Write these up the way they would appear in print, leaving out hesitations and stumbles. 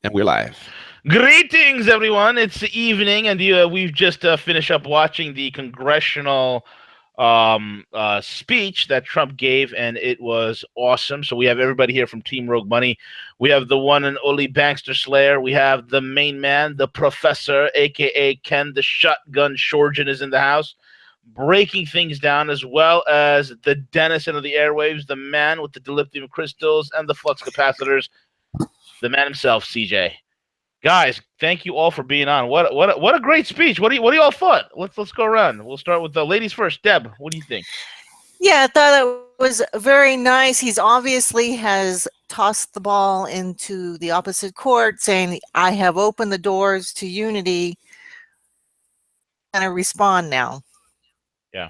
And we're live. Greetings, everyone. It's the evening, and we've just finished up watching the congressional speech that Trump gave, and it was awesome. So we have everybody here from Team Rogue Money. We have the one and only Bankster Slayer. We have the main man, the professor, a.k.a. Ken the Shotgun Shorgen is in the house, breaking things down, as well as the Dennison of the airwaves, the man with the dilithium crystals and the flux capacitors, the man himself, CJ. Guys, thank you all for being on. What a great speech. What do you all thought? Let's go around. We'll start with the ladies first. Deb, what do you think? Yeah, I thought it was very nice. He's obviously has tossed the ball into the opposite court, saying, "I have opened the doors to unity." And I respond now. Yeah.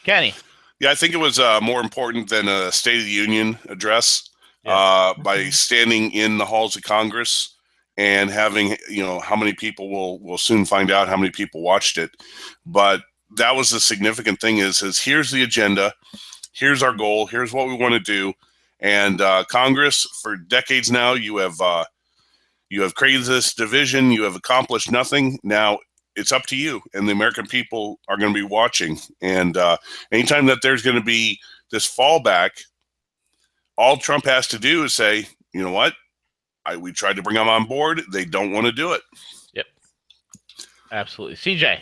Kenny. Yeah, I think it was more important than a State of the Union address. By standing in the halls of Congress and having, how many people will soon find out how many people watched it. But that was the significant thing is here's the agenda. Here's our goal. Here's what we want to do. And Congress, for decades now, you have created this division. You have accomplished nothing. Now it's up to you. And the American people are going to be watching. And anytime that there's going to be this fallback, all Trump has to do is say, you know what? We tried to bring them on board. They don't want to do it. Yep. Absolutely. CJ.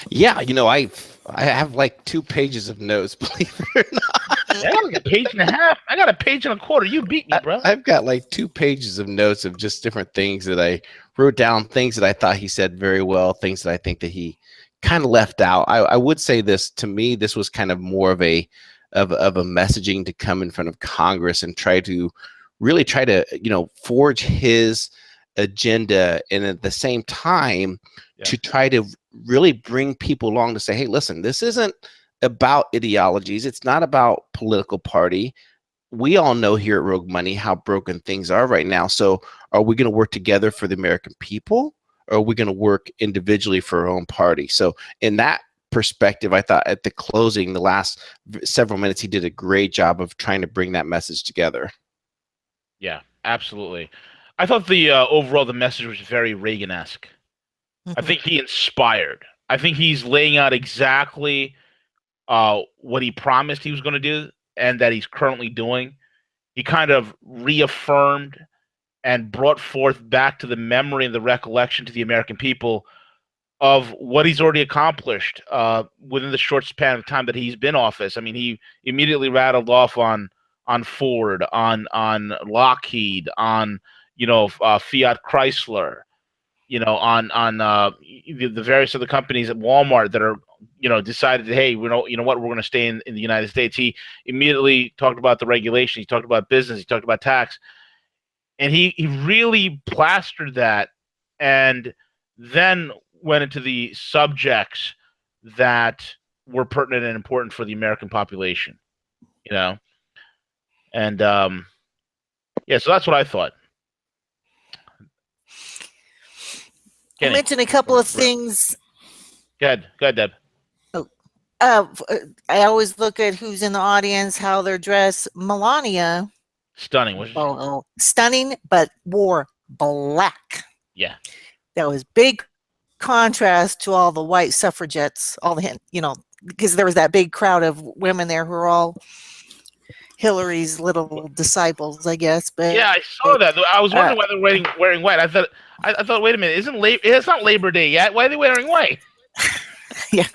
Yeah, I have like 2 pages of notes, believe it or not. I got like a page and a half. I got a page and a quarter. You beat me, bro. I've got like 2 pages of notes of just different things that I wrote down, things that I thought he said very well, things that I think that he kind of left out. I would say this, to me, this was kind of more of a messaging to come in front of Congress and try to forge his agenda, and at the same time to try to really bring people along to say, hey, listen, this isn't about ideologies. It's not about political party. We all know here at Rogue Money how broken things are right now. So are we going to work together for the American people, or are we going to work individually for our own party? So in that perspective, I thought at the closing, the last several minutes, he did a great job of trying to bring that message together. Yeah, absolutely. I thought the message was very Reagan-esque. I think he inspired. I think he's laying out exactly what he promised he was going to do and that he's currently doing. He kind of reaffirmed and brought forth back to the memory and the recollection to the American people of what he's already accomplished within the short span of time that he's been in office. I mean, he immediately rattled off on Ford, on Lockheed, on Fiat Chrysler, on the various other companies at Walmart that are decided that, hey, we're going to stay in the United States. He immediately talked about the regulations. He talked about business. He talked about tax, and he really plastered that, and then went into the subjects that were pertinent and important for the American population, and so that's what I thought. I mentioned a couple of things. Go ahead, Deb. I always look at who's in the audience, how they're dressed. Melania, stunning. Stunning, but wore black. Yeah, that was big contrast to all the white suffragettes, because there was that big crowd of women there who were all Hillary's little disciples, I guess. But yeah, I saw that. I was wondering why they're wearing white. I thought, wait a minute, it's not Labor Day yet. Why are they wearing white? Yeah,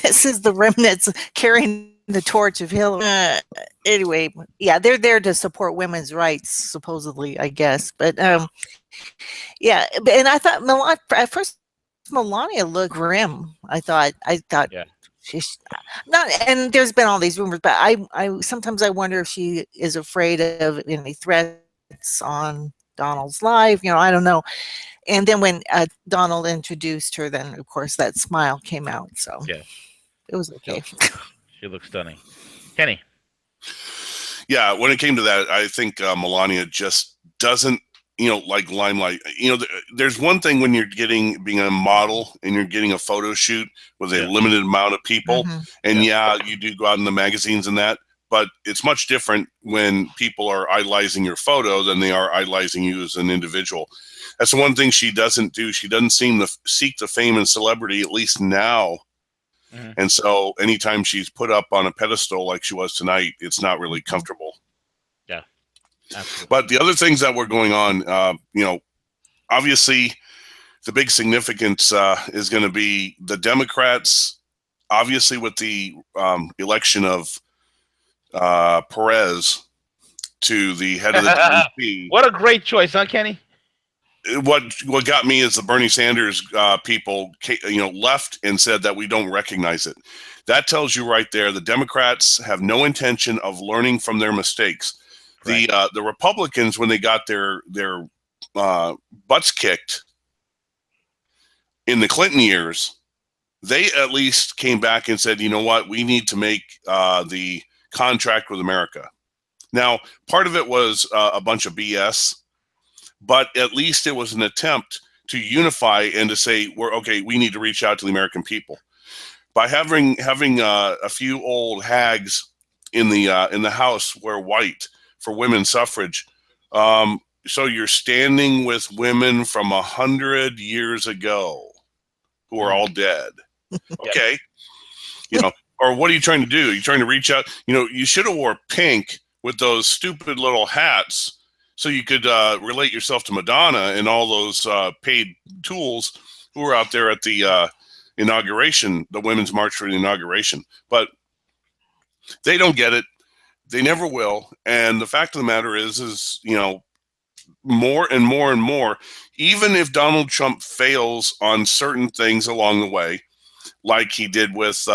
this is the remnants carrying the torch of Hillary. Anyway, yeah, they're there to support women's rights, supposedly, I guess. But yeah, and I thought at first Melania looked grim. I thought, yeah. She's not, and there's been all these rumors, but I sometimes I wonder if she is afraid of any threats on Donald's life. I don't know. And then when Donald introduced her, then of course that smile came out. So yeah, it was okay. She looks stunning. Kenny. Yeah, when it came to that, I think Melania just doesn't, like limelight. There's one thing when you're being a model and you're getting a photo shoot with a limited amount of people, and you do go out in the magazines and that, but it's much different when people are idolizing your photo than they are idolizing you as an individual. That's the one thing she doesn't do. She doesn't seem to seek the fame and celebrity, at least now. Mm-hmm. And so anytime she's put up on a pedestal like she was tonight, it's not really comfortable. Yeah, absolutely. But the other things that were going on, obviously the big significance is going to be the Democrats, obviously with the election of Perez to the head of the DNC. What a great choice, huh, Kenny? What got me is the Bernie Sanders people, left and said that we don't recognize it. That tells you right there the Democrats have no intention of learning from their mistakes. Right. The Republicans, when they got their butts kicked in the Clinton years, they at least came back and said, you know what, we need to make the contract with America. Now, part of it was a bunch of BS, but at least it was an attempt to unify and to say, we need to reach out to the American people. By having a few old hags in the House wear white for women's suffrage, so you're standing with women from 100 years ago who are all dead. Okay. Or what are you trying to do? You're trying to reach out. You should have wore pink with those stupid little hats so you could relate yourself to Madonna and all those paid tools who were out there at the inauguration, the Women's March for the inauguration. But they don't get it. They never will. And the fact of the matter is more and more and more, even if Donald Trump fails on certain things along the way, like he did with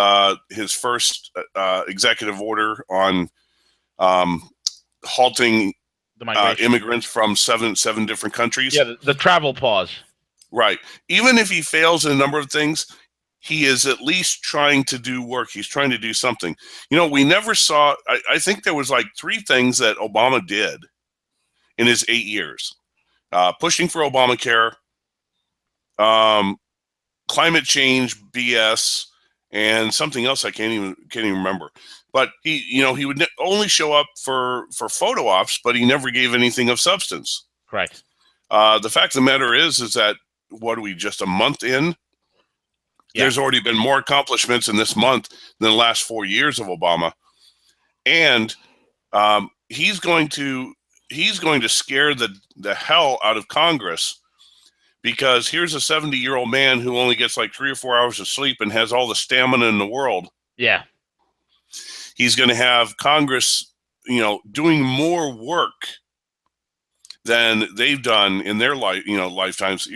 his first executive order on halting immigrants from seven different countries. Yeah, the travel pause. Right. Even if he fails in a number of things, he is at least trying to do work. He's trying to do something. We never saw, I think there was like 3 things that Obama did in his 8 years. Pushing for Obamacare, climate change BS, and something else I can't even remember. But he would only show up for photo ops, but he never gave anything of substance. Right. The fact of the matter is that what are we, just a month in? Yeah. There's already been more accomplishments in this month than the last 4 years of Obama, and he's going to scare the hell out of Congress, because here's a 70-year-old man who only gets like 3 or 4 hours of sleep and has all the stamina in the world. Yeah. He's going to have Congress, doing more work than they've done in their lifetimes.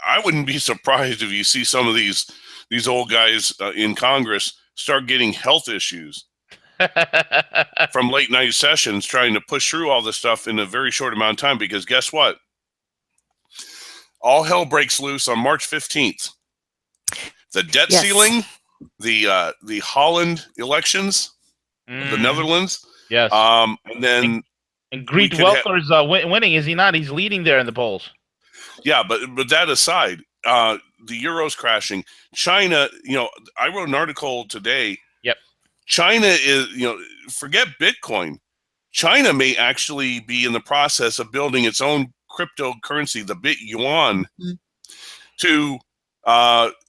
I wouldn't be surprised if you see some of these old guys in Congress start getting health issues from late night sessions trying to push through all this stuff in a very short amount of time, because guess what? All hell breaks loose on March 15th. The debt ceiling, the Holland elections, the Netherlands. Yes. And then Greet Welker's winning, is he not? He's leading there in the polls. Yeah, but that aside, the euro's crashing. China, I wrote an article today. Yep. China is, forget Bitcoin. China may actually be in the process of building its own cryptocurrency, the Bit Yuan, to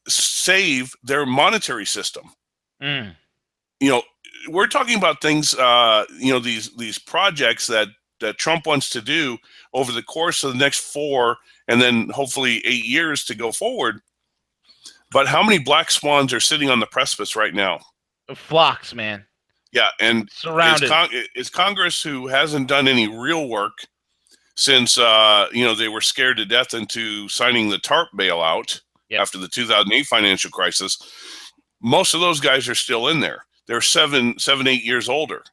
save their monetary system. We're talking about things, these projects that Trump wants to do over the course of the next 4 and then hopefully 8 years to go forward. But how many black swans are sitting on the precipice right now? Flocks, man. Yeah, and surrounded. It's Congress who hasn't done any real work since they were scared to death into signing the TARP bailout after the 2008 financial crisis. Most of those guys are still in there. They're 8 years older,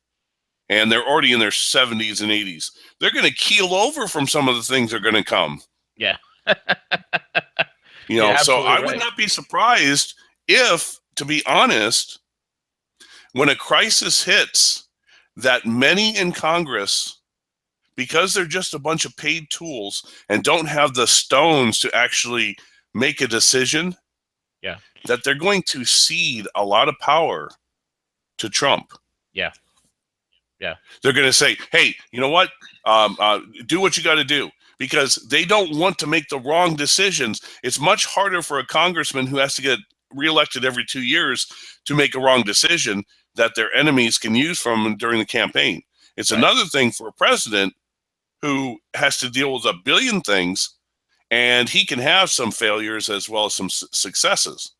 and they're already in their 70s and 80s. They're going to keel over from some of the things that are going to come. Yeah. So I would not be surprised if, to be honest, when a crisis hits, that many in Congress, because they're just a bunch of paid tools and don't have the stones to actually make a decision, that they're going to cede a lot of power to Trump. Yeah. Yeah. They're going to say, hey, you know what? Do what you got to do, because they don't want to make the wrong decisions. It's much harder for a congressman who has to get reelected every 2 years to make a wrong decision that their enemies can use from them during the campaign. It's another thing for a president who has to deal with a billion things, and he can have some failures as well as some successes,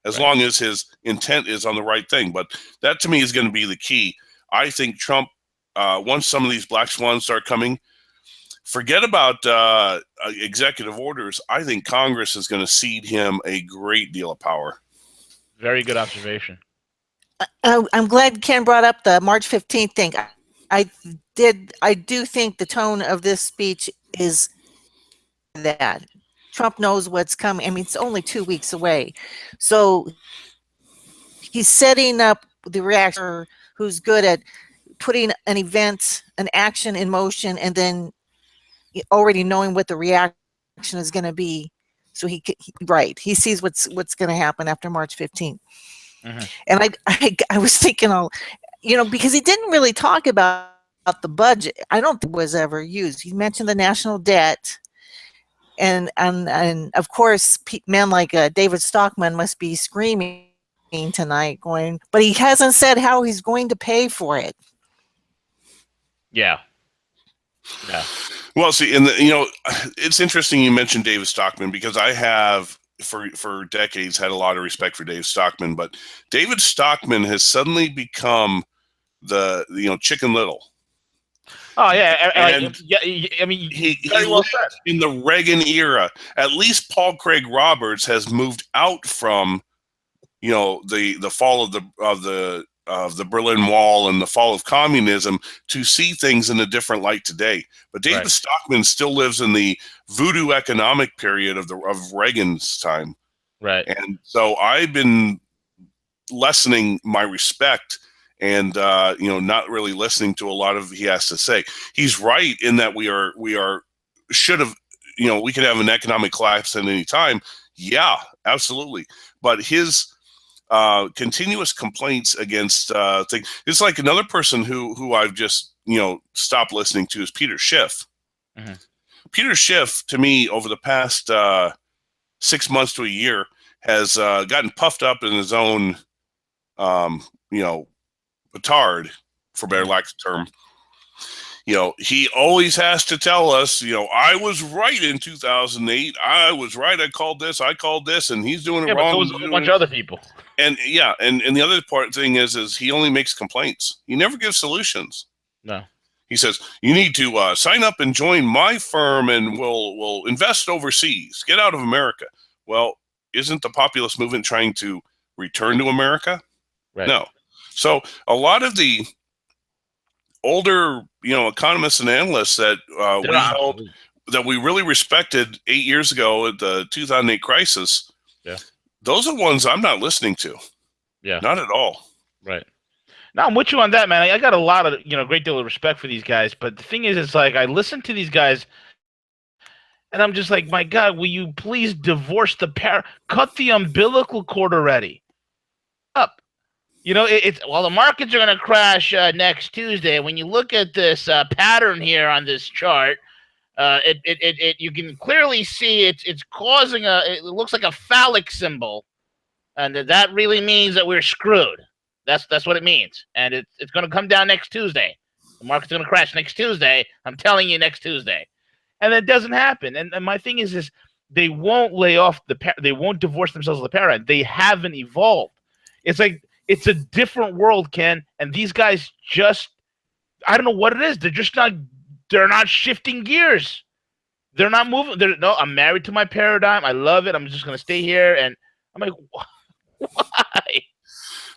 as long as his intent is on the right thing. But that, to me, is going to be the key. I think Trump, once some of these black swans start coming, forget about executive orders. I think Congress is going to cede him a great deal of power. Very good observation. I'm glad Ken brought up the March 15th thing. I do think the tone of this speech is that Trump knows what's coming. I mean, it's only 2 weeks away. So he's setting up the reactor who's good at putting an event, an action in motion, and then already knowing what the reaction is going to be. So he sees what's going to happen after March 15th. Mm-hmm. And I was thinking, because he didn't really talk about the budget. I don't think it was ever used. He mentioned the national debt. And of course, men like David Stockman must be screaming tonight, but he hasn't said how he's going to pay for it. Yeah. Well, see, it's interesting you mentioned David Stockman, because I have for decades had a lot of respect for David Stockman, but David Stockman has suddenly become the Chicken Little. Oh yeah, and I mean, he well said. In the Reagan era. At least Paul Craig Roberts has moved out from the fall of the Berlin Wall and the fall of communism to see things in a different light today. But David Stockman still lives in the voodoo economic period of Reagan's time. Right. And so I've been lessening my respect and not really listening to a lot of he has to say. He's right in that we should have, we could have an economic collapse at any time. Yeah, absolutely. But his continuous complaints against things. It's like another person who I've just stopped listening to is Peter Schiff. Mm-hmm. Peter Schiff, to me, over the past 6 months to a year, has gotten puffed up in his own petard, for better lack of term. He always has to tell us, I was right in 2008. I was right. I called this, and he's doing it wrong. But so was a bunch of other people. And and the other thing is he only makes complaints. He never gives solutions. No. He says, you need to sign up and join my firm, and we'll invest overseas. Get out of America. Well, isn't the populist movement trying to return to America? Right. No. So a lot of the older, economists and analysts that we really respected 8 years ago at the 2008 crisis, those are the ones I'm not listening to. Yeah, not at all. Right. No, I'm with you on that, man. I got a lot of great deal of respect for these guys, but the thing is, it's like I listen to these guys, and I'm just like, my God, will you please divorce cut the umbilical cord already? Up. The markets are going to crash next Tuesday. When you look at this pattern here on this chart, you can clearly see it's causing it looks like a phallic symbol, and that really means that we're screwed. That's what it means, and it's going to come down next Tuesday. The market's going to crash next Tuesday. I'm telling you, next Tuesday, and it doesn't happen. And my thing is they won't lay off they won't divorce themselves of the paradigm. They haven't evolved. It's like. It's a different world, Ken, and these guys I don't know what it is. They're not shifting gears. They're not moving. I'm married to my paradigm. I love it. I'm just going to stay here. And I'm like, why?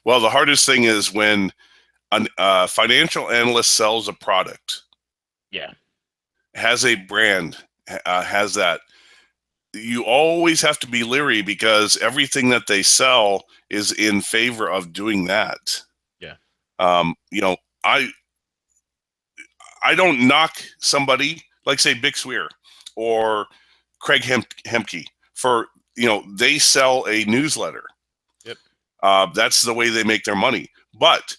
Well, the hardest thing is when a financial analyst sells a product. Yeah. Has a brand, has that. You always have to be leery because everything that they sell is in favor of doing that. Yeah. I don't knock somebody like, say, Big Swear or Craig Hemke for, they sell a newsletter. Yep. That's the way they make their money. But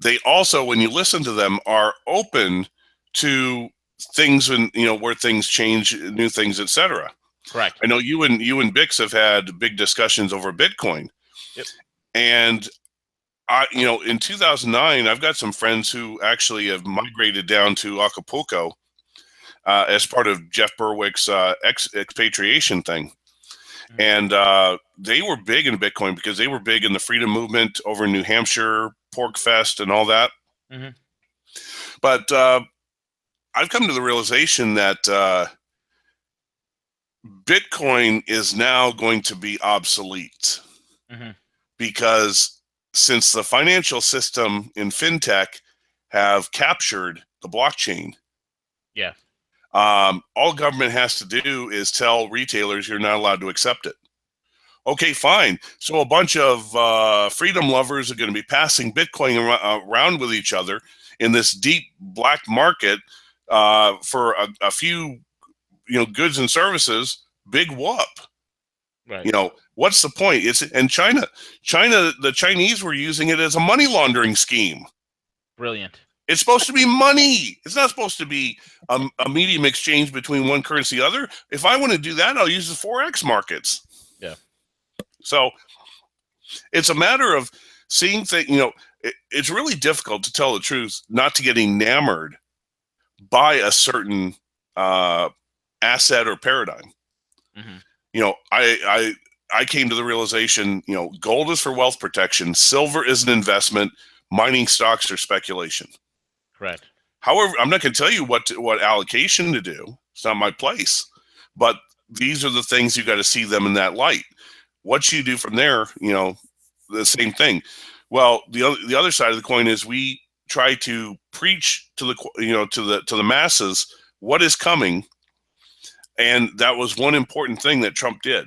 they also, when you listen to them, are open to things and where things change, new things, etc. Correct. I know you and Bix have had big discussions over Bitcoin. Yep. And in 2009, I've got some friends who actually have migrated down to Acapulco as part of Jeff Berwick's expatriation thing. And they were big in Bitcoin because they were big in the freedom movement over in New Hampshire, Pork Fest, and all that. But I've come to the realization that Bitcoin is now going to be obsolete because since the financial system in fintech have captured the blockchain, all government has to do is tell retailers you're not allowed to accept it. Okay, fine. So a bunch of freedom lovers are going to be passing Bitcoin around with each other in this deep black market for a few, goods and services. Big whoop. Right. What's the point? And China, the Chinese were using it as a money laundering scheme. Brilliant. It's supposed to be money. It's not supposed to be a medium exchange between one currency and the other. If I want to do that, I'll use the Forex markets. Yeah. So it's a matter of seeing things. It's really difficult to tell the truth, not to get enamored by a certain asset or paradigm. I came to the realization, gold is for wealth protection, silver is an investment, mining stocks are speculation. Correct. However, I'm not going to tell you what allocation to do. It's not my place. But these are the things you got to see them in that light. What you do from there, the same thing. Well, the other side of the coin is we try to preach to the masses what is coming, and that was one important thing that Trump did.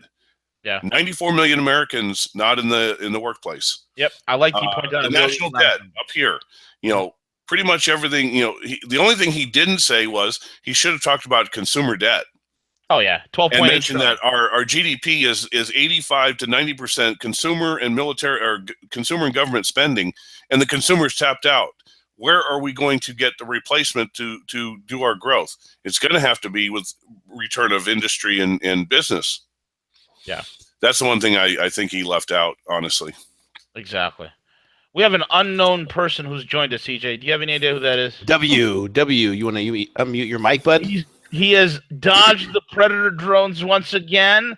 Yeah, 94 million Americans not in the workplace. Yep, I like you pointed out the national debt up here. Pretty much everything. The only thing he didn't say was he should have talked about consumer debt. Oh yeah, 12.8. And mentioned that our GDP is 85 to 90% consumer and military or consumer and government spending, and the consumer's tapped out. Where are we going to get the replacement to do our growth? It's going to have to be with return of industry and business. Yeah, that's the one thing I think he left out, honestly. Exactly. We have an unknown person who's joined us, CJ. Do you have any idea who that is? W. You want to unmute your mic, bud? He has dodged the predator drones once again.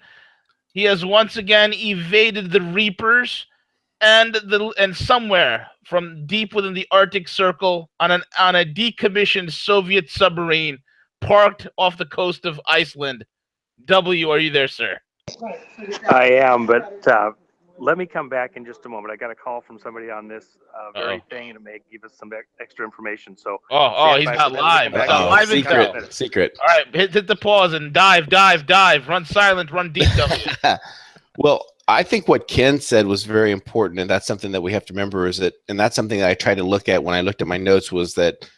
He has once again evaded the Reapers, and somewhere from deep within the Arctic Circle on a decommissioned Soviet submarine parked off the coast of Iceland. W, are you there, sir? I am, but let me come back in just a moment. I got a call from somebody on this very thing, and it may give us some extra information. So, he's not live. He's not live. Secret. All right, hit the pause and dive. Run silent. Run deep. Well, I think what Ken said was very important, and that's something that we have to remember. And that's something that I tried to look at when I looked at my notes, was that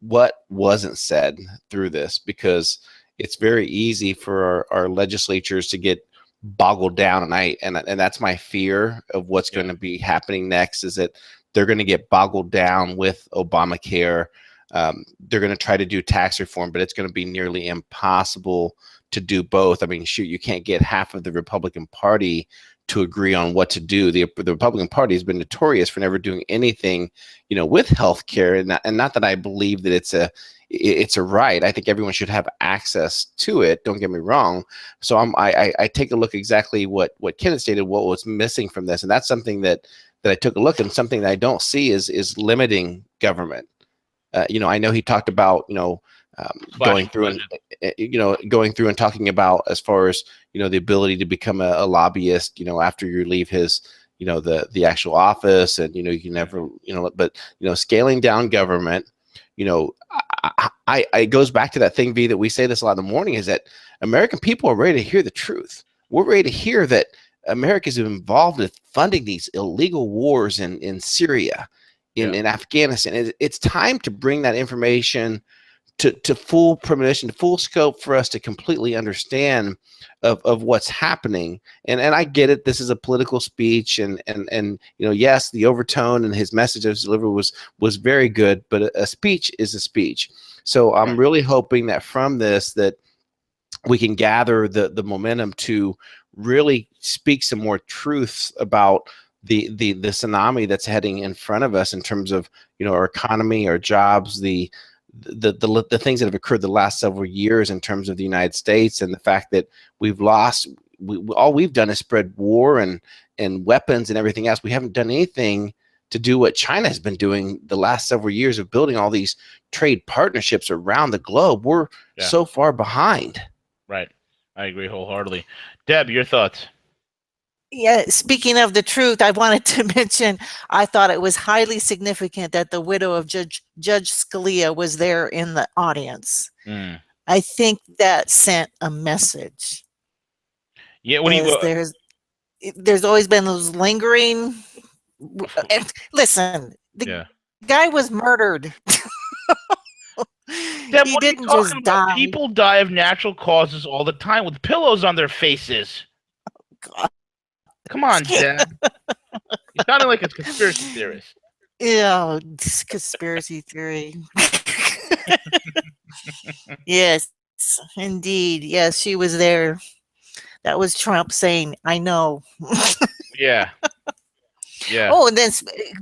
what wasn't said through this, because it's very easy for our legislatures to get boggled down, and that's my fear of what's going to be happening next, is that they're going to get boggled down with Obamacare. They're going to try to do tax reform, but it's going to be nearly impossible to do both. I mean, shoot, you can't get half of the Republican Party to agree on what to do. The Republican Party has been notorious for never doing anything, with healthcare, and not that I believe that it's a right. I think everyone should have access to it. Don't get me wrong. So I take a look exactly what Kenneth stated, what was missing from this, and that's something that I took a look, and something that I don't see is limiting government. I know he talked about going through and talking about, as far as the ability to become a lobbyist after you leave his the actual office, and you can never but scaling down government. It goes back to that thing, V, that we say this a lot in the morning, is that American people are ready to hear the truth. We're ready to hear that America is involved in funding these illegal wars in Syria, in Afghanistan. It's time to bring that information to full premonition, full scope for us to completely understand of what's happening. And I get it. This is a political speech, and yes, the overtone and his message that was delivered was very good, but a speech is a speech. So I'm really hoping that from this that we can gather the momentum to really speak some more truths about the tsunami that's heading in front of us in terms of our economy, our jobs, the things that have occurred the last several years in terms of the United States, and the fact that we've lost. All we've done is spread war and weapons and everything else. We haven't done anything to do what China has been doing the last several years of building all these trade partnerships around the globe. We're so far behind. Right. I agree wholeheartedly. Deb, your thoughts? Yeah, speaking of the truth, I wanted to mention, I thought it was highly significant that the widow of Judge Scalia was there in the audience. I think that sent a message. Yeah, what do you... There's always been those lingering... Listen, the guy was murdered. Deb, he what didn't are you just talking about? die. People die of natural causes all the time with pillows on their faces. Oh, God. Come on, Deb. You sounded like a conspiracy theorist. Yeah, conspiracy theory. Yes, indeed. Yes, she was there. That was Trump saying, I know. Yeah. Oh, and then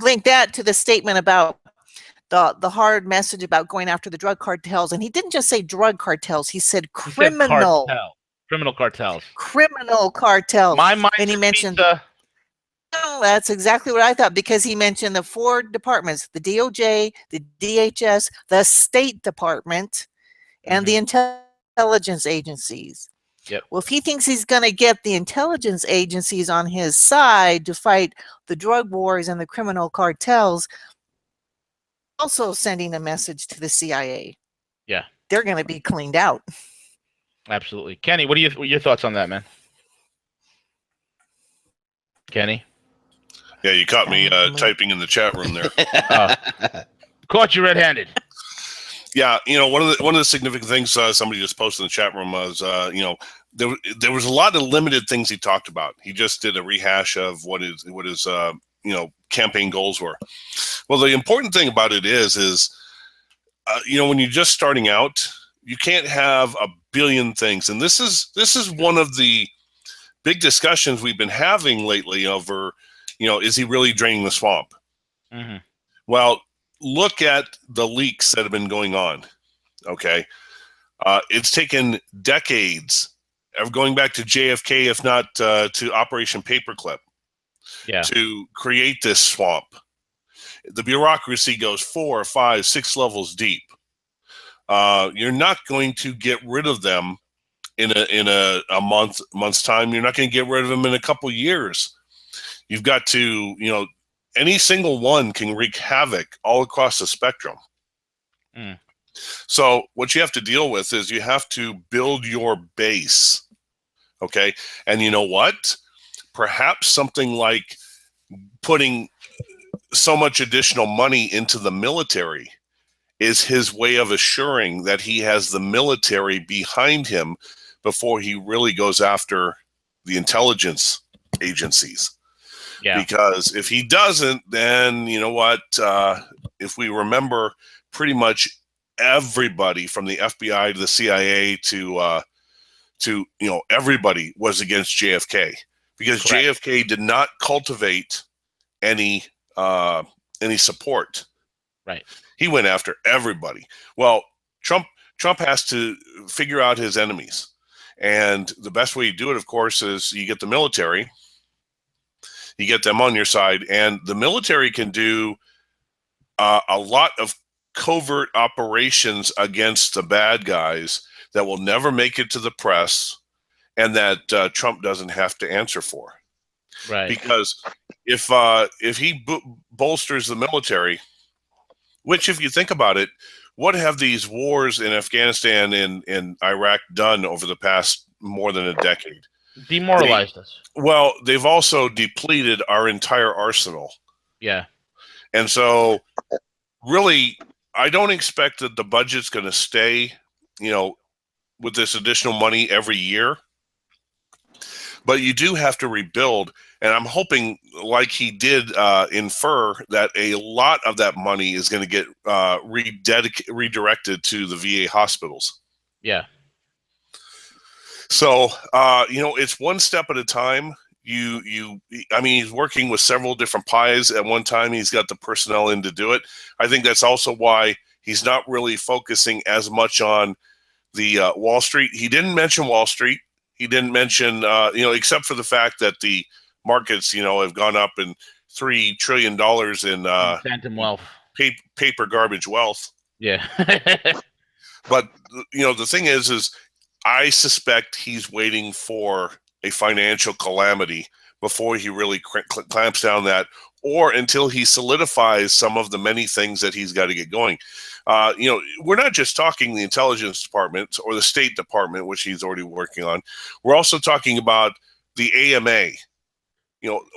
link that to the statement about the hard message about going after the drug cartels. And he didn't just say drug cartels. He said criminal. Criminal cartels. Criminal cartels. My mind, and he mentioned... That's exactly what I thought, because he mentioned the 4 departments, the DOJ, the DHS, the State Department, and the intelligence agencies. Yep. Well, if he thinks he's going to get the intelligence agencies on his side to fight the drug wars and the criminal cartels, also sending a message to the CIA. Yeah. They're going to be cleaned out. Absolutely. Kenny, what are your thoughts on that, man? Kenny? Yeah, you caught me typing in the chat room there. Caught you red-handed. Yeah, one of the significant things somebody just posted in the chat room was, there was a lot of limited things he talked about. He just did a rehash of what his campaign goals were. Well, the important thing about it is when you're just starting out, you can't have a billion things, and this is one of the big discussions we've been having lately over, is he really draining the swamp? Well, look at the leaks that have been going on. Okay. It's taken decades of going back to JFK, if not to Operation Paperclip, to create this swamp. The bureaucracy goes 4, 5, 6 levels deep. You're not going to get rid of them in a month's time. You're not going to get rid of them in a couple years. You've got to, any single one can wreak havoc all across the spectrum. So what you have to deal with is you have to build your base. Okay. And you know what? Perhaps something like putting so much additional money into the military is his way of assuring that he has the military behind him before he really goes after the intelligence agencies. Yeah. Because if he doesn't, then you know what? If we remember, pretty much everybody from the FBI to the CIA to everybody was against JFK, because JFK did not cultivate any support. Right. He went after everybody. Well, Trump has to figure out his enemies, and the best way you do it, of course, is you get the military. You get them on your side, and the military can do a lot of covert operations against the bad guys that will never make it to the press, and that Trump doesn't have to answer for. Right. Because if he bolsters the military, which, if you think about it, what have these wars in Afghanistan and Iraq done over the past more than a decade? Demoralized us. Well, they've also depleted our entire arsenal. Yeah. And so really I don't expect that the budget's going to stay, with this additional money every year. But you do have to rebuild, and I'm hoping, like he did infer, that a lot of that money is going to get redirected to the VA hospitals. Yeah. So, it's one step at a time. I mean, he's working with several different pies at one time. He's got the personnel in to do it. I think that's also why he's not really focusing as much on the Wall Street. He didn't mention Wall Street. He didn't mention, except for the fact that the markets, have gone up in $3 trillion in phantom wealth, paper garbage wealth. Yeah. But, the thing is I suspect he's waiting for a financial calamity before he really clamps down that, or until he solidifies some of the many things that he's got to get going. We're not just talking the Intelligence Department or the State Department, which he's already working on. We're also talking about the AMA.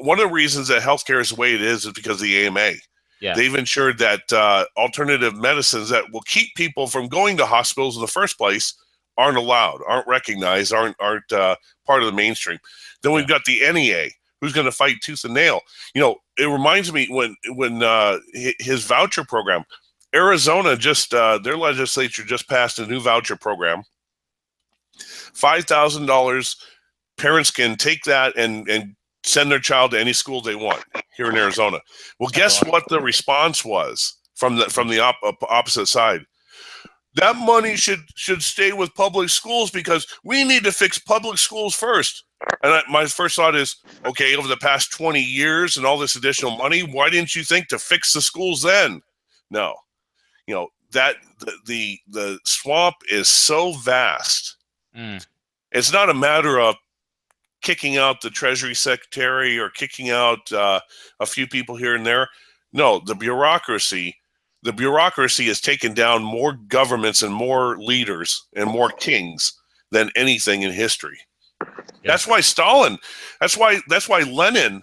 One of the reasons that healthcare is the way it is because of the AMA. Yeah. They've ensured that alternative medicines that will keep people from going to hospitals in the first place aren't allowed, aren't recognized, aren't part of the mainstream. Then we've got the NEA, who's going to fight tooth and nail. It reminds me when his voucher program, Arizona their legislature just passed a new voucher program. $5,000, parents can take that and send their child to any school they want here in Arizona. Well, guess what the response was from the opposite side? That money should stay with public schools because we need to fix public schools first. And my first thought is, okay, over the past 20 years and all this additional money, why didn't you think to fix the schools then? No. That the swamp is so vast. It's not a matter of kicking out the Treasury Secretary or kicking out a few people here and there. No, the bureaucracy has taken down more governments and more leaders and more kings than anything in history. Yeah. That's why Stalin, that's why Lenin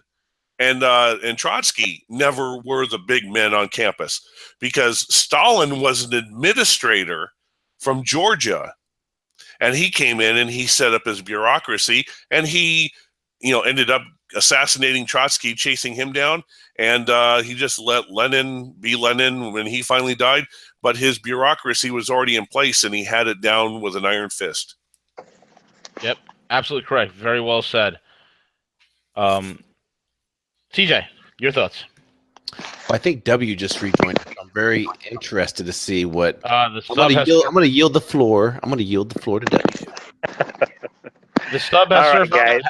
and Trotsky never were the big men on campus, because Stalin was an administrator from Georgia, and he came in and he set up his bureaucracy, and he, ended up assassinating Trotsky, chasing him down, and he just let Lenin be Lenin when he finally died. But his bureaucracy was already in place, and he had it down with an iron fist. Yep, absolutely correct. Very well said. TJ, your thoughts? Well, I think W just rejoined. I'm very interested to see what. I'm going to yield the floor. I'm going to yield the floor to W. The stub has surfaced. Guys,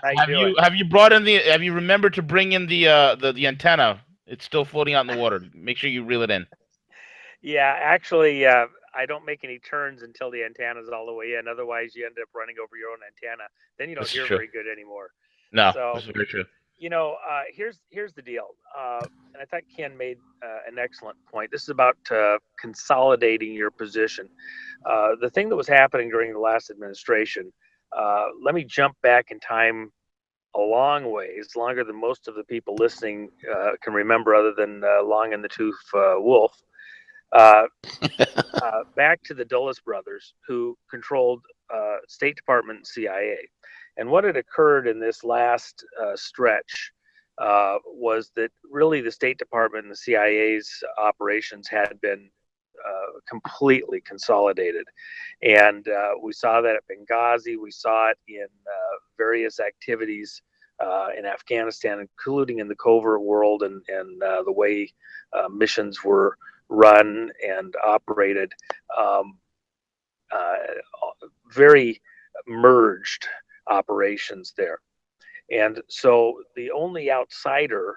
have you brought in the? Have you remembered to bring in the antenna? It's still floating out in the water. Make sure you reel it in. Yeah, actually, I don't make any turns until the antenna's all the way in. Otherwise, you end up running over your own antenna. Then you don't hear very good anymore. No, so, this is very true. Here's the deal. And I thought Ken made an excellent point. This is about consolidating your position. The thing that was happening during the last administration, let me jump back in time a long ways, longer than most of the people listening can remember, other than Long in the Tooth Wolf. Back to the Dulles brothers, who controlled State Department and CIA. And what had occurred in this last stretch was that really the State Department and the CIA's operations had been completely consolidated. And we saw that at Benghazi. We saw it in various activities in Afghanistan, including in the covert world, and the way missions were run and operated. Very merged operations there. And so the only outsider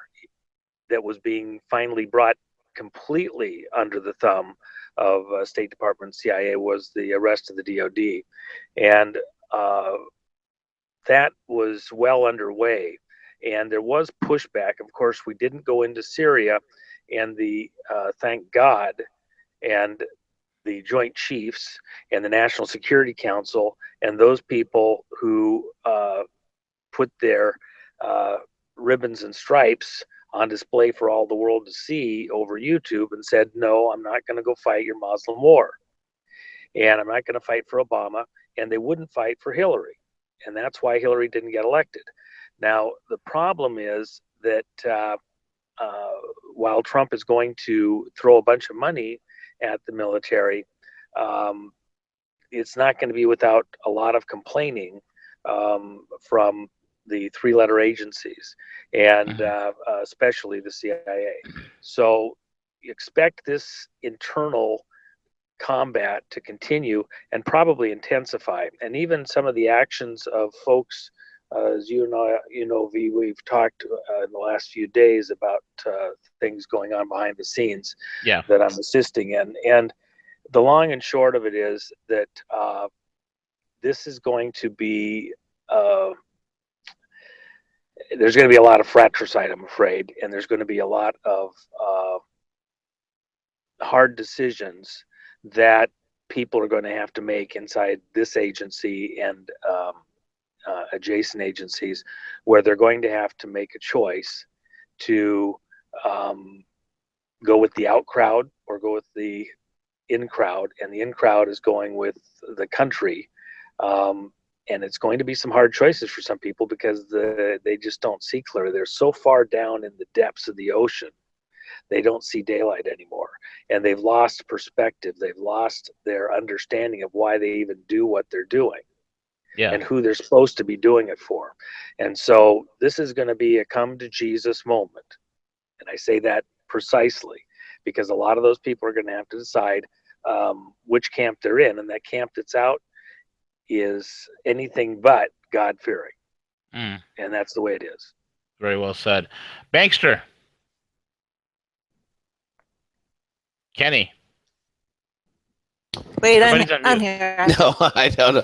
that was being finally brought completely under the thumb of State Department CIA was the arrest of the DOD. And that was well underway. And there was pushback. Of course, we didn't go into Syria, and thank God, and the Joint Chiefs and the National Security Council and those people who put their ribbons and stripes on display for all the world to see over YouTube and said, no, I'm not going to go fight your Muslim war. And I'm not going to fight for Obama. And they wouldn't fight for Hillary. And that's why Hillary didn't get elected. Now, the problem is that while Trump is going to throw a bunch of money at the military, it's not going to be without a lot of complaining from the three-letter agencies, and especially the CIA. So expect this internal combat to continue and probably intensify. And even some of the actions of folks, as you know, we've talked in the last few days about things going on behind the scenes that I'm assisting in. And the long and short of it is that this is going to be, there's going to be a lot of fratricide, I'm afraid, and there's going to be a lot of hard decisions that people are going to have to make inside this agency and adjacent agencies, where they're going to have to make a choice to go with the out crowd or go with the in crowd, and the in crowd is going with the country. And it's going to be some hard choices for some people because they just don't see clearly. They're so far down in the depths of the ocean, they don't see daylight anymore. And they've lost perspective. They've lost their understanding of why they even do what they're doing and who they're supposed to be doing it for. And so this is going to be a come to Jesus moment. And I say that precisely because a lot of those people are going to have to decide which camp they're in. And that camp that's out is anything but God-fearing. And that's the way it is. Very well said. Bankster. Kenny. Wait, I'm here. No, I don't know.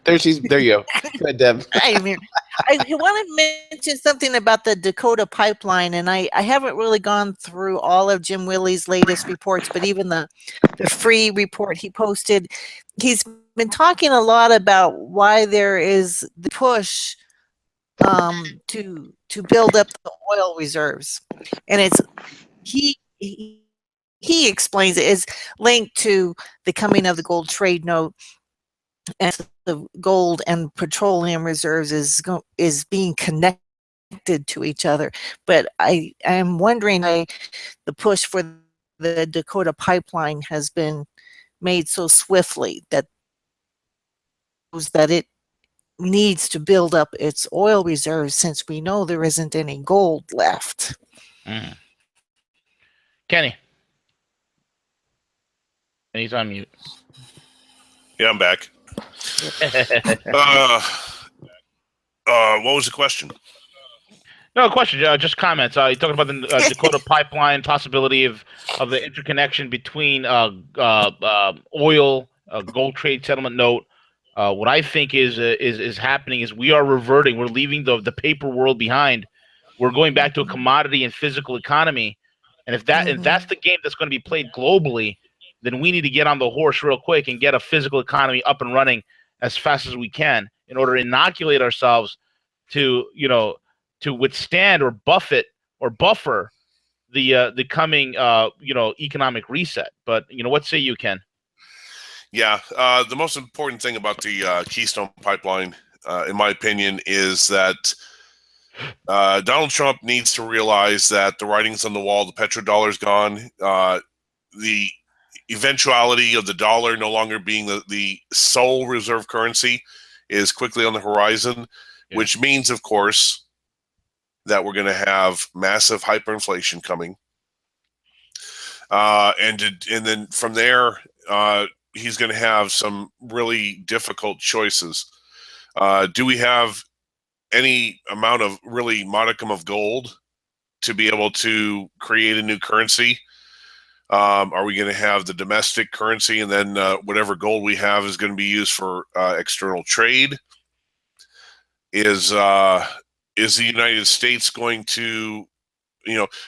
There you go. Go ahead, Deb. I'm here. I want to mention something about the Dakota pipeline, and I haven't really gone through all of Jim Willey's latest reports, but even the free report he posted, he's been talking a lot about why there is the push to build up the oil reserves, and it's he explains it is linked to the coming of the gold trade note, and the gold and petroleum reserves is being connected to each other. But I am wondering, the push for the Dakota pipeline has been made so swiftly that it needs to build up its oil reserves, since we know there isn't any gold left. Kenny. And he's on mute. Yeah, I'm back. What was the question? No question. Just comments. You talking about the Dakota pipeline possibility of the interconnection between oil, gold trade settlement note. What I think is happening is we are reverting. We're leaving the paper world behind. We're going back to a commodity and physical economy. And if that's the game that's going to be played globally, then we need to get on the horse real quick and get a physical economy up and running as fast as we can in order to inoculate ourselves to withstand or buffer the coming economic reset. But what say you, Ken? Yeah, the most important thing about the Keystone Pipeline, in my opinion, is that Donald Trump needs to realize that the writing's on the wall. The petrodollar's gone. The eventuality of the dollar no longer being the sole reserve currency is quickly on the horizon, which means, of course, that we're going to have massive hyperinflation coming. And then from there, he's going to have some really difficult choices. Do we have any amount of really modicum of gold to be able to create a new currency? Are we going to have the domestic currency, and then whatever gold we have is going to be used for external trade? Is the United States going to,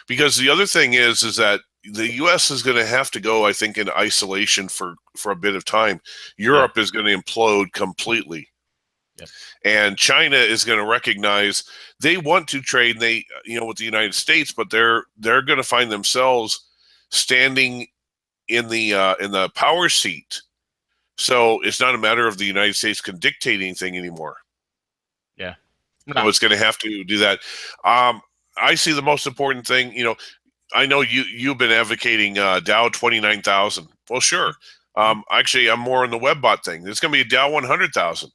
because the other thing is that the U.S. is going to have to go, I think, in isolation for a bit of time. Europe is going to implode completely. Yep. And China is going to recognize they want to trade with the United States, but they're going to find themselves standing in the power seat. So it's not a matter of the United States can dictate anything anymore. Yeah. No. So it's going to have to do that. I see the most important thing, I know you've been advocating Dow 29,000. Well, sure. Actually, I'm more on the WebBot thing. There's going to be a Dow 100,000.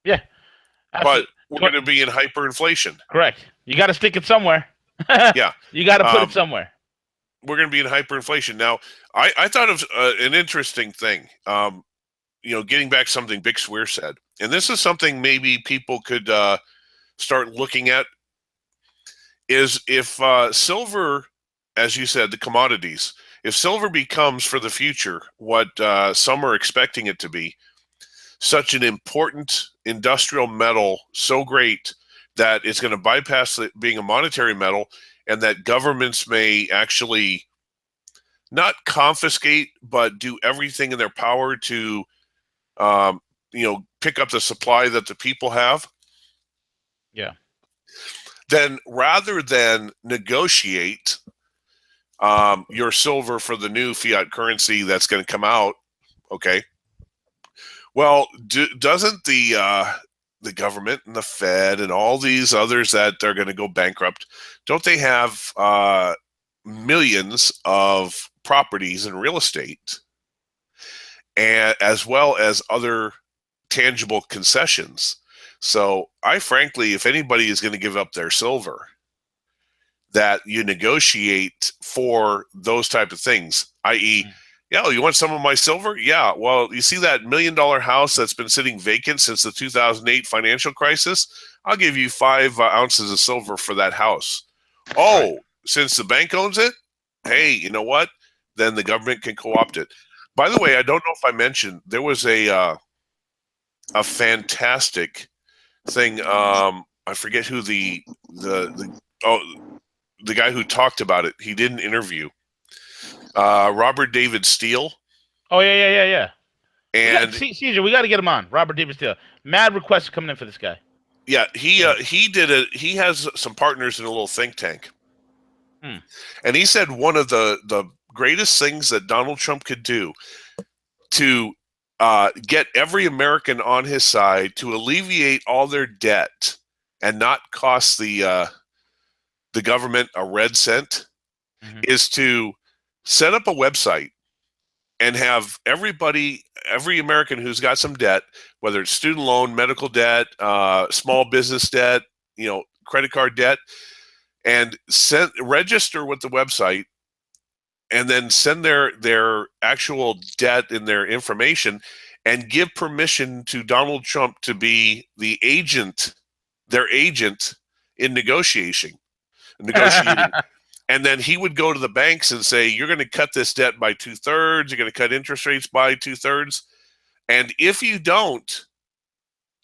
Yeah. Absolutely. But we're going to be in hyperinflation. Correct. You got to stick it somewhere. Yeah. You got to put it somewhere. We're going to be in hyperinflation. Now, I thought of an interesting thing, getting back something Big Swear said. And this is something maybe people could start looking at, is if silver, as you said, the commodities, if silver becomes for the future what some are expecting it to be, such an important industrial metal, so great that it's going to bypass being a monetary metal, and that governments may actually not confiscate, but do everything in their power to, pick up the supply that the people have. Yeah. Then rather than negotiate your silver for the new fiat currency that's going to come out, okay, well, doesn't the government and the Fed and all these others that they're going to go bankrupt, don't they have millions of properties in real estate, and as well as other tangible concessions? So I frankly, if anybody is going to give up their silver, that you negotiate for those type of things, i.e., yeah, you want some of my silver? Yeah. Well, you see that $1 million house that's been sitting vacant since the 2008 financial crisis? I'll give you 5 ounces of silver for that house. Oh, right. Since the bank owns it, hey, you know what? Then the government can co-opt it. By the way, I don't know if I mentioned, there was a fantastic thing. I forget who the guy who talked about it. He did an interview. Robert David Steele. Oh yeah. And Caesar, we got to get him on. Robert David Steele. Mad requests coming in for this guy. Yeah, he did it. He has some partners in a little think tank, and he said one of the greatest things that Donald Trump could do to get every American on his side, to alleviate all their debt and not cost the government a red cent, is to set up a website and have every American who's got some debt, whether it's student loan, medical debt, small business debt, credit card debt, and register with the website, and then send their actual debt and their information, and give permission to Donald Trump to be their agent in negotiating. And then he would go to the banks and say, you're going to cut this debt by 2/3. You're going to cut interest rates by 2/3. And if you don't,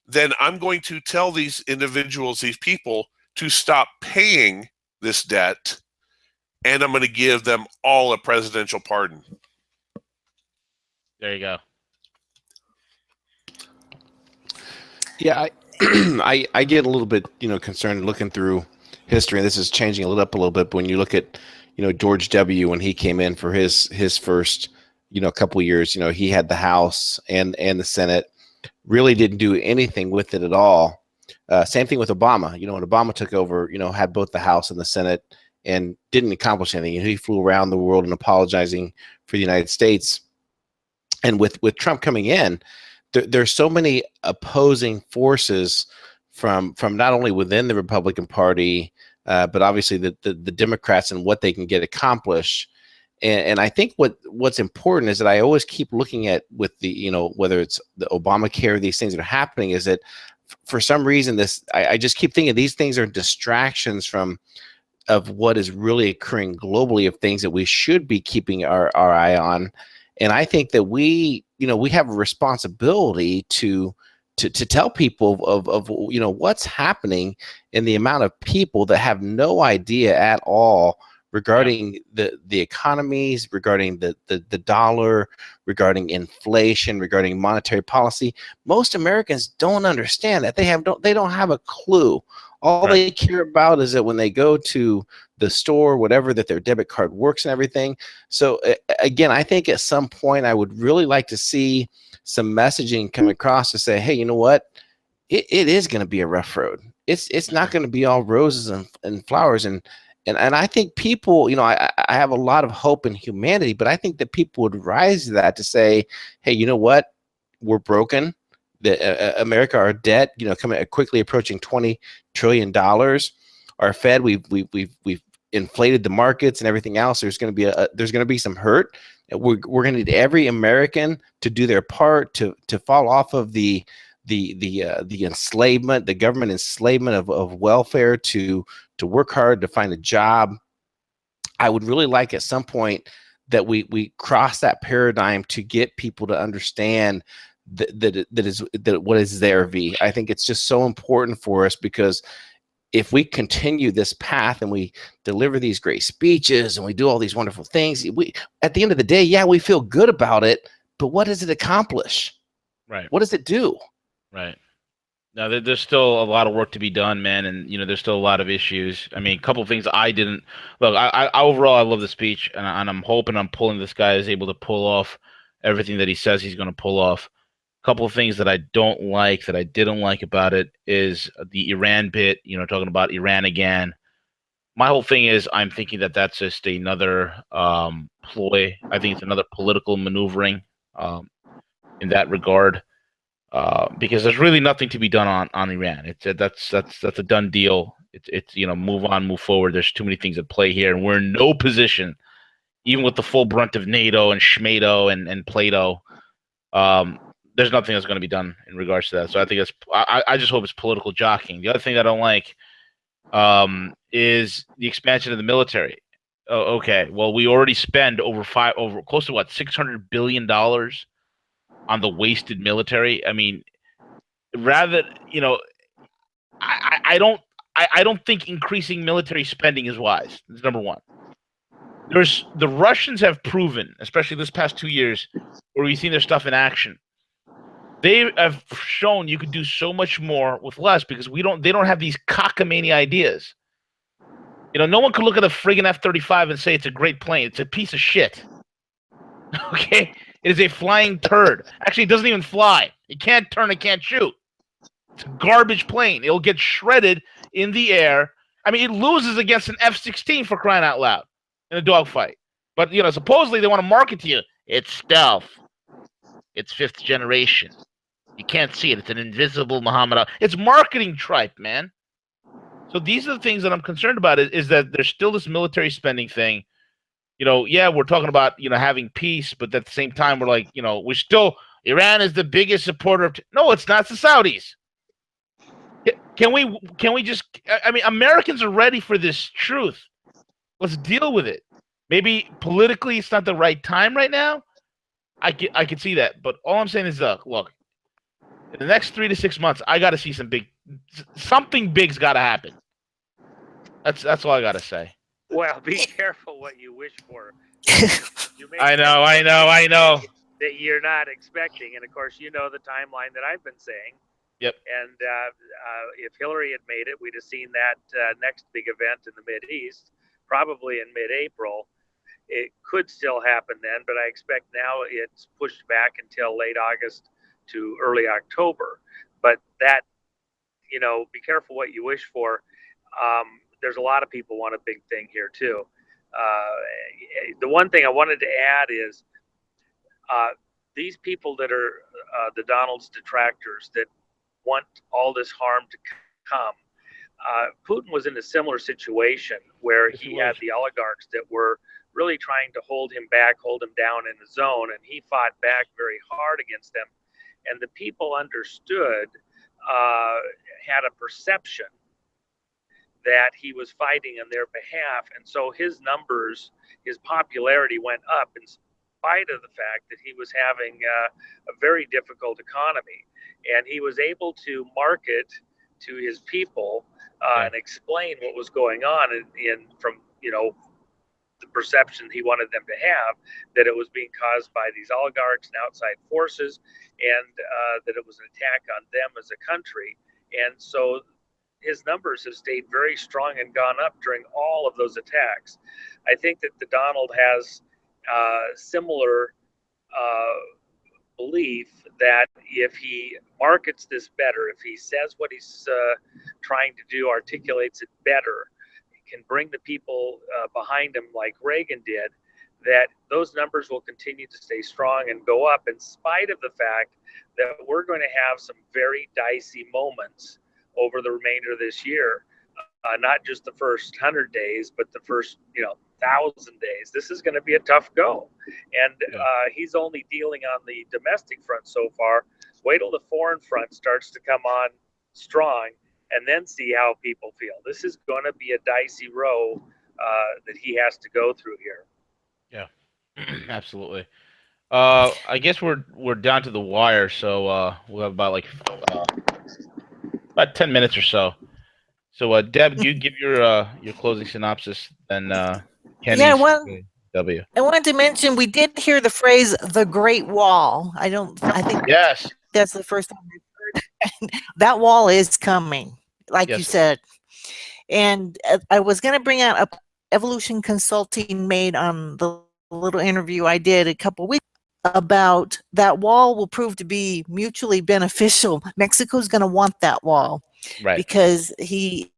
then I'm going to tell these individuals, these people, to stop paying this debt. And I'm going to give them all a presidential pardon. There you go. Yeah, I get a little bit, concerned looking through history, and this is changing a little bit. But when you look at, George W. when he came in for his first, couple of years, he had the House and the Senate, really didn't do anything with it at all. Same thing with Obama. When Obama took over, had both the House and the Senate and didn't accomplish anything. He flew around the world and apologizing for the United States. And with Trump coming in, there's so many opposing forces from not only within the Republican Party, but obviously the Democrats and what they can get accomplished. And I think what's important is that I always keep looking at with the, whether it's the Obamacare, these things that are happening, is that for some reason I just keep thinking these things are distractions of what is really occurring globally, of things that we should be keeping our eye on. And I think that we have a responsibility to tell people of what's happening, in the amount of people that have no idea at all regarding the economies, regarding the dollar, regarding inflation, regarding monetary policy. Most Americans don't understand that. They don't have a clue. All they care about is that when they go to the store, whatever, that their debit card works and everything. So again, I think at some point I would really like to see some messaging come across to say, hey, you know what? It is going to be a rough road. It's not going to be all roses and flowers. And I think people, you know, I have a lot of hope in humanity, but I think that people would rise to that to say, hey, you know what? We're broken. America, our debt, you know, coming quickly approaching $20 trillion. Our Fed, we've inflated the markets and everything else. There's going to be some hurt. We're going to need every American to do their part to fall off of the enslavement, the government enslavement of welfare, to work hard to find a job. I would really like at some point that we cross that paradigm to get people to understand that what is their V. I think it's just so important for us, because if we continue this path and we deliver these great speeches and we do all these wonderful things, at the end of the day, yeah, we feel good about it, but what does it accomplish? Right. What does it do? Right. Now, there's still a lot of work to be done, man, and you know there's still a lot of issues. I mean, a couple of things I didn't look. I overall I love the speech, and I'm hoping this guy is able to pull off everything that he says he's going to pull off. A couple of things that I didn't like about it is the Iran bit. You know, talking about Iran again. My whole thing is I'm thinking that that's just another ploy. I think it's another political maneuvering in that regard. Because there's really nothing to be done on Iran. That's a done deal. It's you know, move on, move forward. There's too many things at play here, and we're in no position, even with the full brunt of NATO and Schmado and Plato. There's nothing that's going to be done in regards to that. So I think I just hope it's political jockeying. The other thing I don't like is the expansion of the military. Oh, okay, well, we already spend close to $600 billion on the wasted military. I mean, rather, you know, I don't think increasing military spending is wise. That's number one. The Russians have proven, especially this past 2 years, where we've seen their stuff in action. They have shown you could do so much more with less, because they don't have these cockamamie ideas. You know, no one could look at a friggin' F-35 and say it's a great plane. It's a piece of shit. Okay? It is a flying turd. Actually, it doesn't even fly. It can't turn, it can't shoot. It's a garbage plane. It'll get shredded in the air. I mean, it loses against an F-16, for crying out loud, in a dogfight. But, you know, supposedly they want to market to you. It's stealth. It's 5th generation. You can't see it. It's an invisible Muhammad Ali. It's marketing tripe, man. So these are the things that I'm concerned about, is that there's still this military spending thing. You know, yeah, we're talking about, you know, having peace, but at the same time, we're like, you know, Iran is the biggest supporter of. No, it's not. It's the Saudis. Can we just? I mean, Americans are ready for this truth. Let's deal with it. Maybe politically, it's not the right time right now. I can see that, but all I'm saying is, look, in the next 3 to 6 months, I got to see something big's got to happen. That's all I got to say. Well, be careful what you wish for. I know. That you're not expecting. And, of course, you know the timeline that I've been saying. Yep. And if Hillary had made it, we'd have seen that next big event in the Mideast, probably in mid-April. It could still happen then, but I expect now it's pushed back until late August to early October. But that, you know, be careful what you wish for. There's a lot of people want a big thing here too. The one thing I wanted to add is these people that are the Donald's detractors that want all this harm to come. Putin was in a similar situation where he had the oligarchs that were really trying to hold him back, hold him down in the zone, and he fought back very hard against them. And the people understood, had a perception that he was fighting on their behalf. And so his numbers, his popularity went up in spite of the fact that he was having a very difficult economy. And he was able to market to his people and explain what was going on from, you know, the perception he wanted them to have, that it was being caused by these oligarchs and outside forces, and that it was an attack on them as a country. And so his numbers have stayed very strong and gone up during all of those attacks. I think that the Donald has similar belief that if he markets this better, if he says what he's trying to do, articulates it better, can bring the people behind him like Reagan did, that those numbers will continue to stay strong and go up, in spite of the fact that we're going to have some very dicey moments over the remainder of this year. Not just the first 100 days, but the first 1,000 days. This is going to be a tough go. And he's only dealing on the domestic front so far. Wait till the foreign front starts to come on strong, and then see how people feel. This is going to be a dicey row that he has to go through here. Yeah, absolutely. I guess we're down to the wire, so we'll have about about 10 minutes or so. So, Deb, you give your closing synopsis, then Kenny. Yeah, W. I wanted to mention we did hear the phrase "the Great Wall." I think Yes, that's the first time I've heard. That wall is coming, like you said. And I was going to bring out a Evolution Consulting made on the little interview I did a couple weeks about that wall will prove to be mutually beneficial. Mexico's going to want that wall, right? Because he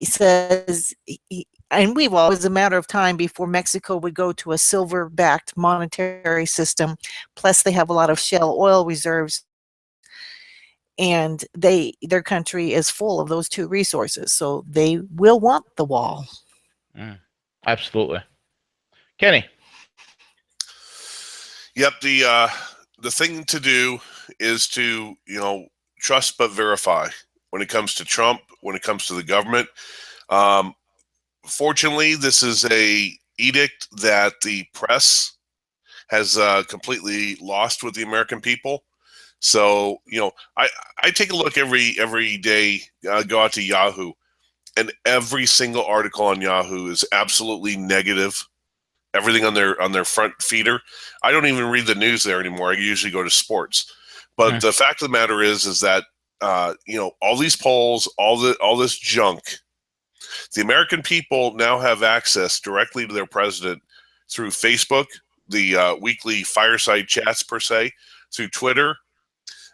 says, and we've always a matter of time before Mexico would go to a silver-backed monetary system. Plus, they have a lot of shale oil reserves, and their country is full of those two resources, so they will want the wall. Absolutely. Kenny. Yep, the thing to do is to trust but verify when it comes to Trump, when it comes to the government. Fortunately, this is a edict that the press has completely lost with the American people. So I take a look every day. Go out to Yahoo, and every single article on Yahoo is absolutely negative. Everything on their front feeder. I don't even read the news there anymore. I usually go to sports. But the fact of the matter is that all these polls, all this junk, the American people now have access directly to their president through Facebook, the weekly fireside chats per se, through Twitter,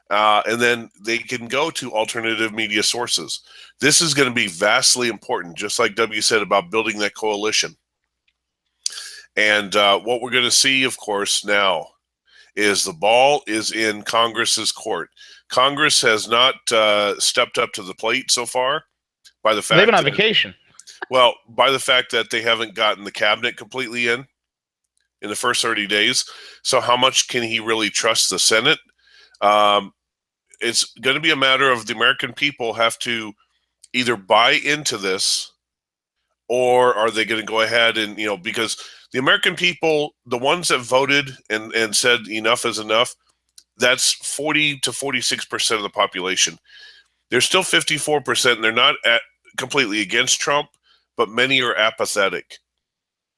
and then they can go to alternative media sources. This is going to be vastly important, just like W said about building that coalition. And what we're going to see, of course, now is the ball is in Congress's court. Congress has not stepped up to the plate so far. By the fact they've been on vacation. Well, by the fact that they haven't gotten the cabinet completely in the first 30 days. So how much can he really trust the Senate? It's going to be a matter of the American people have to either buy into this, or are they going to go ahead and, because the American people, the ones that voted and said enough is enough, that's 40 to 46% of the population. There's still 54%, and they're not completely against Trump, but many are apathetic.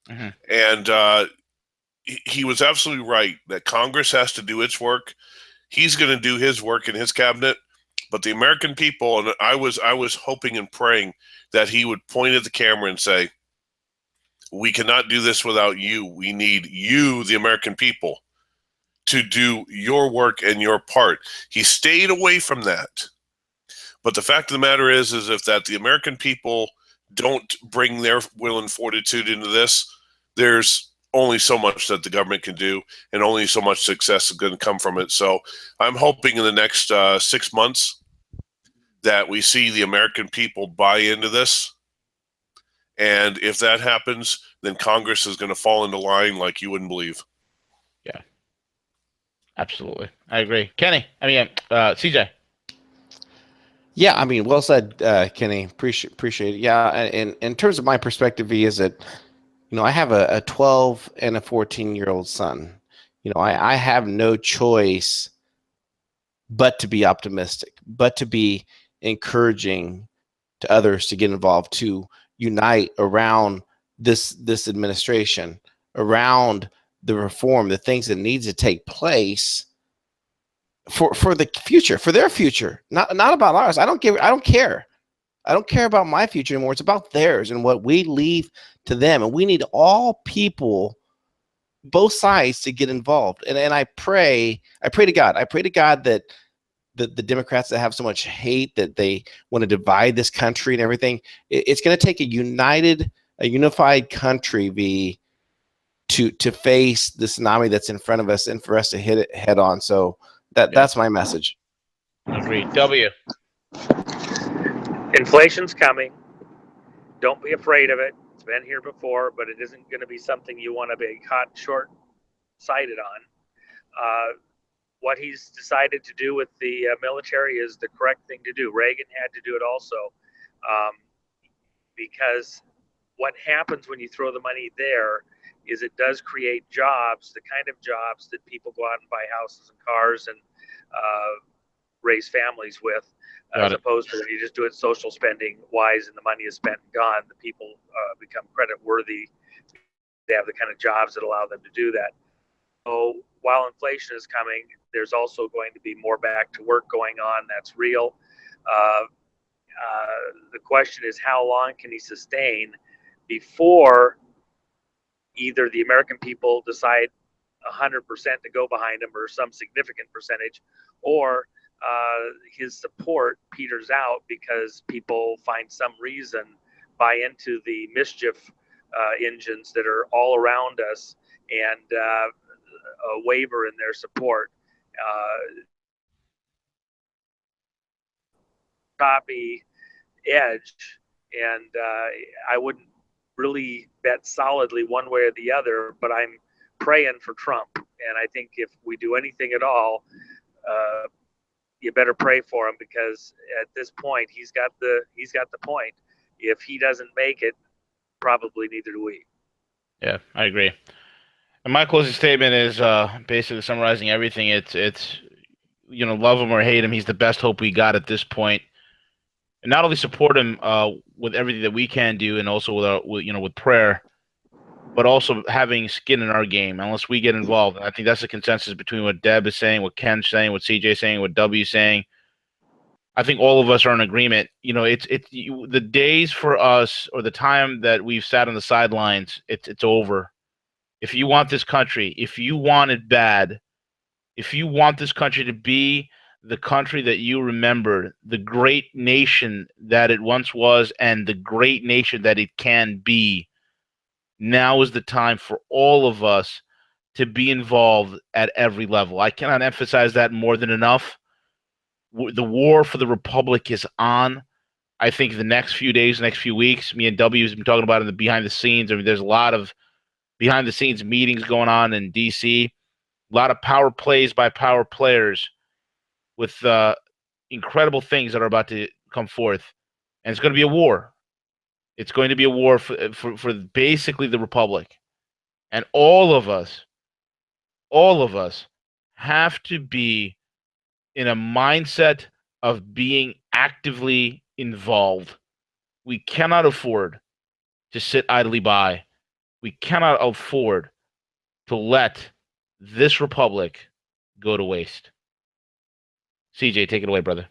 And he was absolutely right that Congress has to do its work. He's going to do his work in his cabinet, but the American people, and I was hoping and praying that he would point at the camera and say, we cannot do this without you. We need you, the American people, to do your work and your part. He stayed away from that. But the fact of the matter is if that the American people don't bring their will and fortitude into this, there's only so much that the government can do, and only so much success is going to come from it. So I'm hoping in the next 6 months that we see the American people buy into this. And if that happens, then Congress is going to fall into line like you wouldn't believe. Yeah, absolutely. I agree. Kenny, CJ. Yeah, I mean, well said, Kenny. Appreciate it. Yeah, in terms of my perspective, is that, I have a 12 and a 14-year-old son. I have no choice but to be optimistic, but to be encouraging to others to get involved, to unite around this administration, around the reform, the things that needs to take place for the future, for their future, not about ours. I don't care. I don't care about my future anymore. It's about theirs and what we leave to them. And we need all people, both sides, to get involved. And I pray to God. I pray to God that the Democrats that have so much hate, that they want to divide this country and everything, it's going to take a unified country to face the tsunami that's in front of us, and for us to hit it head on. So that's my message. Agreed. W. Inflation's coming. Don't be afraid of it. It's been here before, but it isn't going to be something you want to be caught short-sighted on. What he's decided to do with the military is the correct thing to do. Reagan had to do it also, because what happens when you throw the money there is it does create jobs, the kind of jobs that people go out and buy houses and cars and raise families with, as opposed to when you just do it social spending wise and the money is spent and gone, the people become credit worthy. They have the kind of jobs that allow them to do that. So while inflation is coming, there's also going to be more back to work going on. That's real. The question is, how long can he sustain before either the American people decide 100% to go behind him, or some significant percentage, or his support peters out because people find some reason, buy into the mischief engines that are all around us, and waver in their support. Choppy edge, and I wouldn't really bet solidly one way or the other, but I'm praying for Trump. And I think if we do anything at all, you better pray for him, because at this point he's got the point. If he doesn't make it, probably neither do we. Yeah, I agree. And my closing statement is basically summarizing everything. It's love him or hate him, he's the best hope we got at this point. And not only support him with everything that we can do, and also with prayer, but also having skin in our game. Unless we get involved, and I think that's the consensus between what Deb is saying, what Ken's saying, what CJ's saying, what W is saying. I think all of us are in agreement. It's the days for us, or the time that we've sat on the sidelines, it's over. If you want this country, if you want it bad, if you want this country to be the country that you remember, the great nation that it once was, and the great nation that it can be, now is the time for all of us to be involved at every level. I cannot emphasize that more than enough. The war for the republic is on. I think the next few days, next few weeks, me and W has been talking about in the behind the scenes. I mean, there's a lot of behind the scenes meetings going on in DC, a lot of power plays by power players, with incredible things that are about to come forth. And it's going to be a war. It's going to be a war for basically the republic. And all of us have to be in a mindset of being actively involved. We cannot afford to sit idly by. We cannot afford to let this republic go to waste. CJ, take it away, brother.